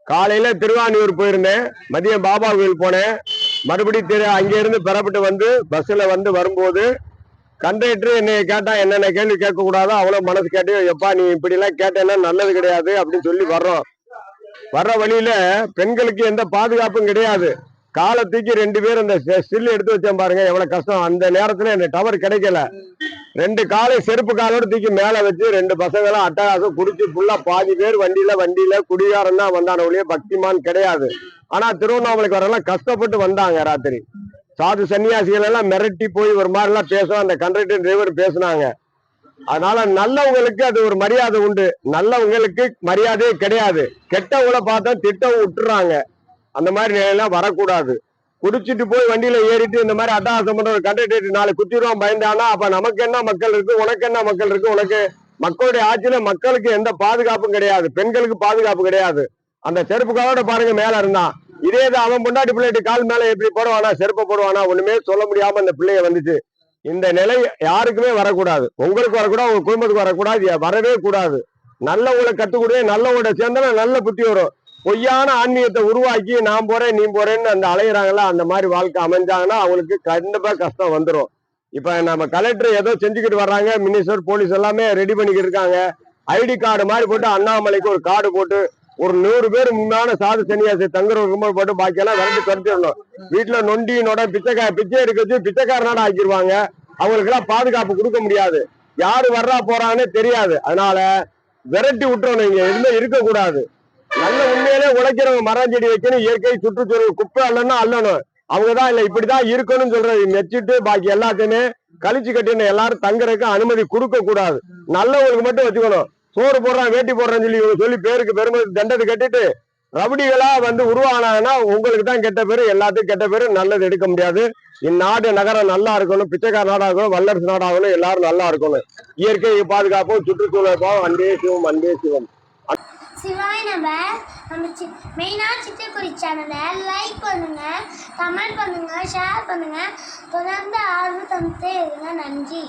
காலையில திருவான்மியூர் போயிருந்தேன், மதியம் பாபா கோயில் போனேன், மறுபடியும் அங்கே இருந்து பெறப்பட்டு வந்து பஸ்ல வந்து வரும்போது கண்டக்டர் என்னை கேட்டா என்னென்ன கேள்வி கேட்கக்கூடாதோ அவ்வளோ மனசு கேட்டு, எப்பா நீ இப்படிலாம் கேட்டேன்னா நல்லது கிடையாது அப்படின்னு சொல்லி வர்ற வழியில பெண்களுக்கு எந்த பாதுகாப்பும் கிடையாது. காலை தூக்கி 2 பேர் அந்த ஸ்டில் எடுத்து வச்சேன் பாருங்க, எவ்வளவு கஷ்டம். அந்த நேரத்துல இந்த டவர் கிடைக்கல. 2 காலை செருப்பு காலோட தூக்கி மேல வச்சு 2 பசங்களும் அட்டகாசம் குடிச்சு ஃபுல்லா பாதி பேர் வண்டியில குடிகாரம் தான் வந்தான ஒழிய பக்திமான் கிடையாது. ஆனா திருவண்ணாமலைக்கு வரலாம் கஷ்டப்பட்டு வந்தாங்க. ராத்திரி சாது சன்னியாசிகள் எல்லாம் மிரட்டி போய் ஒரு மாதிரி எல்லாம் பேசுவோம். அந்த கண்டக்டர் டிரைவர் பேசினாங்க. அதனால நல்லவங்களுக்கு அது ஒரு மரியாதை உண்டு, நல்லவங்களுக்கு மரியாதையே கிடையாது. கெட்டவங்களை பார்த்தா திட்டம் விட்டுறாங்க. அந்த மாதிரி நிலையெல்லாம் வரக்கூடாது. குடிச்சிட்டு போய் வண்டியில ஏறிட்டு இந்த மாதிரி அட்டகாசம் பண்ற ஒரு கண்டக்டர் 4 குத்திடுவோம் பயந்தானா அப்ப நமக்கு என்ன மக்கள் இருக்கு, உனக்கு என்ன மக்கள் இருக்கு? உனக்கு மக்களுடைய ஆட்சியில மக்களுக்கு எந்த பாதுகாப்பும் கிடையாது, பெண்களுக்கு பாதுகாப்பு கிடையாது. அந்த செருப்பு காலோட பாருங்க மேல இருந்தான். இதே அவன் பொண்டாட்டி பிள்ளைட்டு கால் மேல எப்படி போடுவானா, செருப்பை போடுவானா, ஒண்ணுமே சொல்ல முடியாம அந்த பிள்ளைய வந்துச்சு. இந்த நிலை யாருக்குமே வரக்கூடாது. உங்களுக்கு வரக்கூடாது, உங்க குடும்பத்துக்கு வரக்கூடாது, வரவே கூடாது. நல்லவங்களை கத்துக்கூடிய நல்லவங்களோட சேர்ந்தா நல்ல புத்தி வரும். பொய்யான ஆன்மீகத்தை உருவாக்கி நான் போறேன் நீ போறேன்னு அந்த அலையிறாங்களா, அந்த மாதிரி வாழ்க்கை அமைஞ்சாங்கன்னா அவங்களுக்கு கண்டிப்பா கஷ்டம் வந்துடும். இப்ப நம்ம கலெக்டர் ஏதோ செஞ்சுக்கிட்டு வர்றாங்க, மினிஸ்டர் போலீஸ் எல்லாமே ரெடி பண்ணிக்கிட்டு இருக்காங்க. ஐடி கார்டு மாதிரி போட்டு அண்ணாமலைக்கு ஒரு கார்டு போட்டு ஒரு 100 பேர் முன்னான சாது சன்னியாசி தங்குற கும்பல் போட்டு பாக்கியெல்லாம் விரட்டி துரத்திடணும். வீட்டுல நொண்டினோட பிச்சை எடுக்க வச்சு பிச்சைக்காரனோட ஆக்கிடுவாங்க. அவங்களுக்கு எல்லாம் பாதுகாப்பு கொடுக்க முடியாது. யாரு வர்றா போறான்னு தெரியாது. அதனால விரட்டி விட்டுறணும். இங்க எதுவுமே இருக்கக்கூடாது. நல்ல உண்மையிலே உழைக்கிறவங்க மரம் செடி வைக்கணும். இயற்கை சுற்றுச்சூழல் குப்பை அல்லன்னா அல்லணும். அவங்கதான் இல்ல இப்படிதான் இருக்கணும்னு சொல்றது மெச்சிட்டு பாக்கி எல்லாத்தையுமே கழிச்சு கட்டின எல்லாரும் தங்குறதுக்கு அனுமதி கொடுக்க கூடாது. நல்லவங்களுக்கு மட்டும் வச்சுக்கணும். சோறு போடுறான் வேட்டி போடுறேன்னு சொல்லி பேருக்கு பெருமை தண்டத்தை கட்டிட்டு ரவுடிகளா வந்து உருவானாங்கன்னா உங்களுக்கு தான் கெட்ட பேரு, எல்லாத்துக்கும் கெட்ட பேரு. நல்லது எடுக்க முடியாது. இந்நாடு நகரம் நல்லா இருக்கணும், பிச்சைக்கார நாடா இருக்கணும், வல்லரசு நாடாகணும், எல்லாரும் நல்லா இருக்கணும். இயற்கையை பாதுகாப்போம், சுற்றுச்சூழல் பாவம். அன்பே சிவம், அன்பே சிவம். சிவாய் நம்ம மெயினா சிட்டுக்குருவி சேனலை லைக் பண்ணுங்க, கமெண்ட் பண்ணுங்க, ஷேர் பண்ணுங்க. தொடர்ந்து ஆர்வம் தந்துட்டே இருங்க. நன்றி.